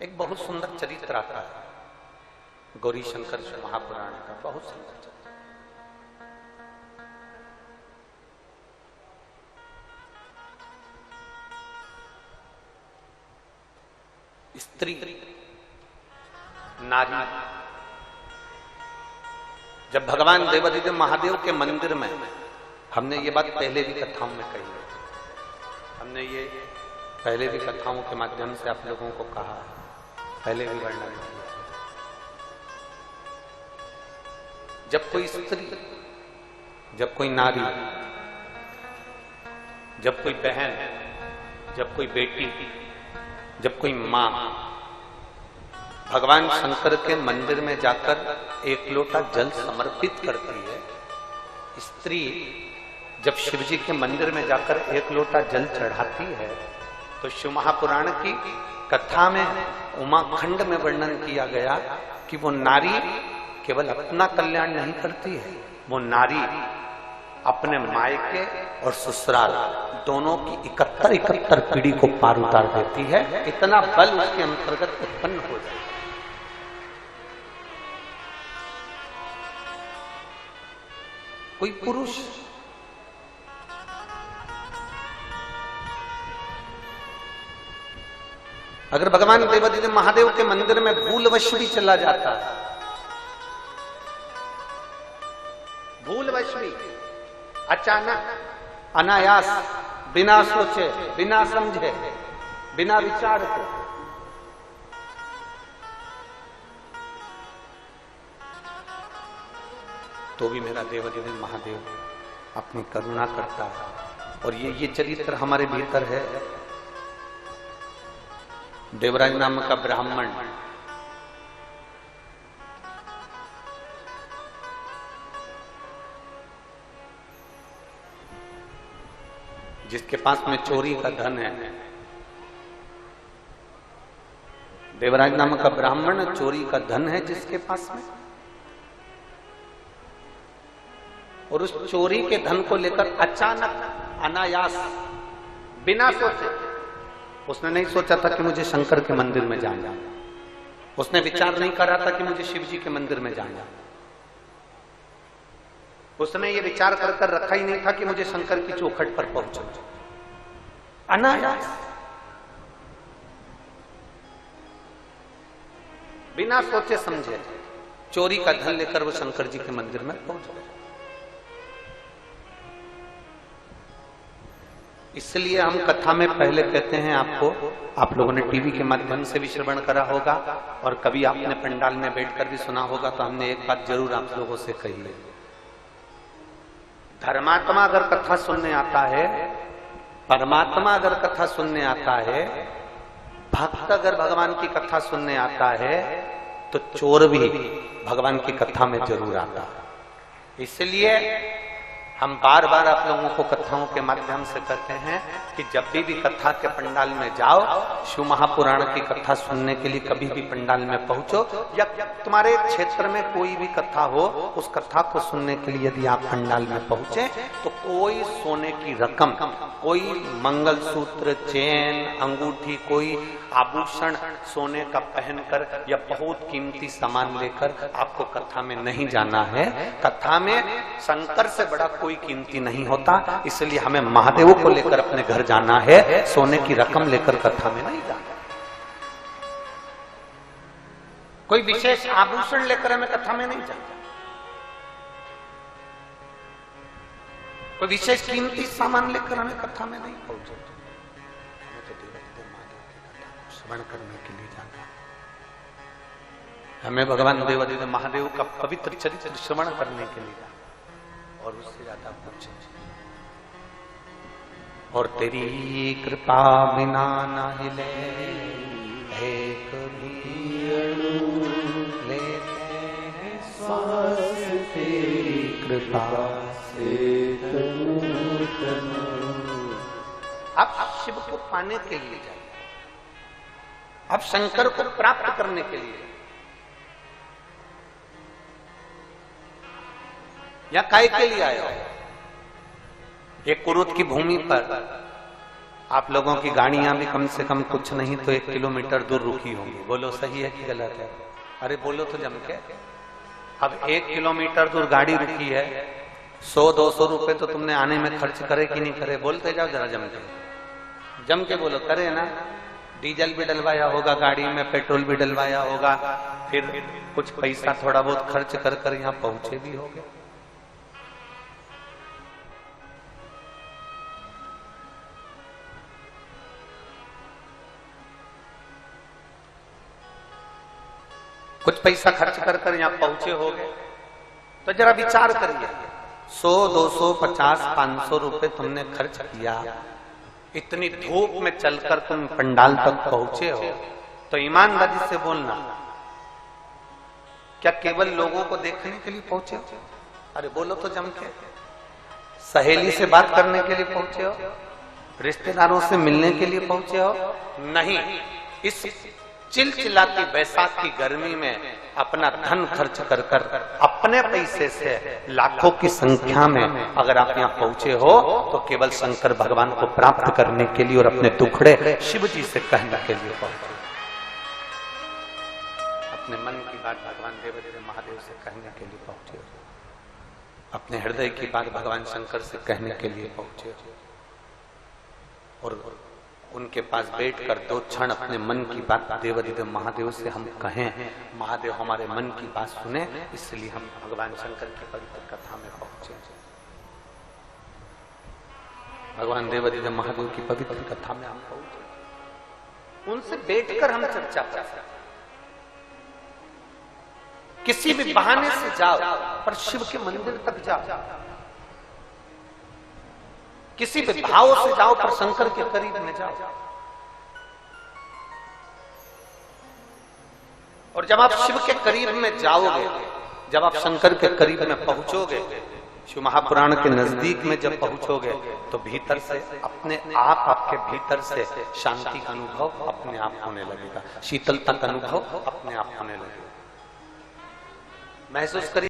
एक बहुत सुंदर चरित्र आता है गौरी शंकर महापुराण का, बहुत सुंदर चरित्र। स्त्री नारी, जब भगवान देवादिदेव महादेव के मंदिर में, हमने ये बात पहले भी कथाओं में कही है, हमने ये पहले भी कथाओं के माध्यम से आप लोगों को कहा, पहले भी वर्णन किया। जब कोई स्त्री, जब कोई नारी, जब कोई बहन, जब कोई बेटी, जब कोई मां भगवान शंकर के मंदिर में जाकर एक लोटा जल समर्पित करती है, स्त्री जब शिव जी के मंदिर में जाकर एक लोटा जल चढ़ाती है, तो शिव महापुराण की कथा में उमाखंड में वर्णन किया गया कि वो नारी केवल अपना कल्याण नहीं करती है, वो नारी अपने मायके और ससुराल दोनों की 71 पीढ़ी को पार उतार देती है। इतना बल उसके अंतर्गत उत्पन्न हो जाए। कोई पुरुष अगर भगवान देवादिदेव महादेव के मंदिर में भूलवश भी चला जाता है, भूलवश भी, अचानक, अनायास, बिना सोचे, बिना समझे, बिना विचार के, तो भी मेरा देवादिदेव महादेव अपनी करुणा करता है। और ये चरित्र हमारे भीतर है। देवराज नाम का ब्राह्मण जिसके पास में चोरी का धन है, देवराज नाम का ब्राह्मण चोरी का धन है जिसके पास में, और उस चोरी के धन को लेकर अचानक, अनायास, बिना सोचे, उसने नहीं सोचा था कि मुझे शंकर के मंदिर में जाना, उसने विचार नहीं करा था कि मुझे शिव जी के मंदिर में जाना, उसने ये विचार कर रखा ही नहीं था कि मुझे शंकर की चौखट पर पहुंचना। अनायास, बिना सोचे समझे चोरी का धन लेकर वो शंकर जी के मंदिर में पहुंचा। इसलिए हम कथा में पहले कहते हैं आपको, आप लोगों ने टीवी के माध्यम से भी श्रवण करा होगा और कभी आपने पंडाल में बैठकर भी सुना होगा, तो हमने एक बात जरूर आप लोगों से कही है। धर्मात्मा अगर कथा सुनने आता है, परमात्मा अगर कथा सुनने आता है, भक्त अगर भगवान की कथा सुनने आता है, तो चोर भी भगवान की कथा में जरूर आता है। इसलिए हम बार बार आप लोगों को कथाओं के माध्यम से कहते हैं कि जब भी कथा के पंडाल में जाओ, शिव महापुराण की कथा सुनने के लिए कभी भी पंडाल में पहुंचो, या तुम्हारे क्षेत्र में कोई भी कथा हो, उस कथा को सुनने के लिए यदि आप पंडाल में पहुंचे, तो कोई सोने की रकम, कोई मंगलसूत्र, चेन, अंगूठी, कोई आभूषण सोने का पहनकर या बहुत कीमती सामान लेकर आपको कथा में नहीं जाना है। कथा में शंकर से बड़ा कोई कीमती नहीं होता, इसलिए हमें महादेव को लेकर अपने घर जाना है, सोने की रकम लेकर कथा में नहीं जाना। कोई विशेष आभूषण लेकर हमें कथा में नहीं जाना, कोई विशेष कीमती सामान लेकर हमें कथा में नहीं पहुंचना। हमें तो देवादिदेव महादेव की कथा को श्रवण करने के लिए जाना है। हमें भगवान देवादिदेव महादेव का पवित्र चरित्र श्रवण करने के लिए जाना, और उससे ज्यादा कुछ नहीं। और तेरी कृपा बिना ना हिले एक भी अणु लेते हैं सांस, तेरी कृपा से तनु तनु। अब शिव को पाने के लिए जाइए, अब शंकर को प्राप्त करने के लिए, या काय के लिए आए हो? एक कुरुत की भूमि पर आप लोगों की गाड़ियां भी कम से कम कुछ नहीं तो 1 किलोमीटर दूर रुकी होंगी। बोलो सही है कि गलत है? अरे बोलो तो जम के। अब 1 किलोमीटर दूर गाड़ी रुकी है, 100-200 रुपए तो तुमने आने में खर्च करे कि नहीं करे? बोलते जाओ जरा जम के बोलो। करे ना? डीजल भी डलवाया होगा गाड़ी में, पेट्रोल भी डलवाया होगा, फिर कुछ पैसा थोड़ा बहुत खर्च कर कर यहाँ पहुंचे भी होगे। कुछ पैसा खर्च कर कर यहाँ पहुंचे होगे तो जरा विचार करिए। 100, 200, 50, 500 रुपए तुमने खर्च किया, इतनी धूप में चलकर तुम पंडाल तक पहुंचे हो, तो ईमानदारी से बोलना, क्या केवल लोगों को देखने के लिए पहुंचे हो? अरे बोलो तो जम के। सहेली से बात करने के लिए पहुंचे हो? रिश्तेदारों से मिलने के लिए पहुंचे हो? नहीं। इस चिलचिलाती बैसाख की गर्मी में अपना धन खर्च कर कर अपने पैसे से लाखों की संख्या में अगर आप यहाँ पहुंचे हो तो केवल शंकर भगवान को प्राप्त करने के लिए और अपने दुखड़े शिव जी से कहने के लिए पहुंचे। अपने मन की बात भगवान देवदेव महादेव से कहने के लिए पहुंचे। अपने हृदय की बात भगवान शंकर से कहने के लिए पहुंचे और उनके पास बैठकर 2 क्षण अपने मन की बात देवदेव महादेव से हम कहें। महादेव हमारे मन की बात सुने, इसलिए हम भगवान शंकर की पवित्र कथा में पहुंचे। भगवान देवदेव महादेव की पवित्र कथा में हम पहुंचे, उनसे बैठकर हम चर्चा कर सकते। किसी भी बहाने से जाओ पर शिव के मंदिर तक जाओ, किसी भी भाव से जाओ पर शंकर के करीब में जाओ। और जब आप शिव के करीब में जाओगे, जब आप शंकर के करीब में पहुंचोगे, शिव महापुराण के नजदीक में जब पहुंचोगे तो भीतर से अपने आप, आपके भीतर से शांति का अनुभव अपने आप होने लगेगा, शीतलता का अनुभव अपने आप होने लगेगा। महसूस करिए।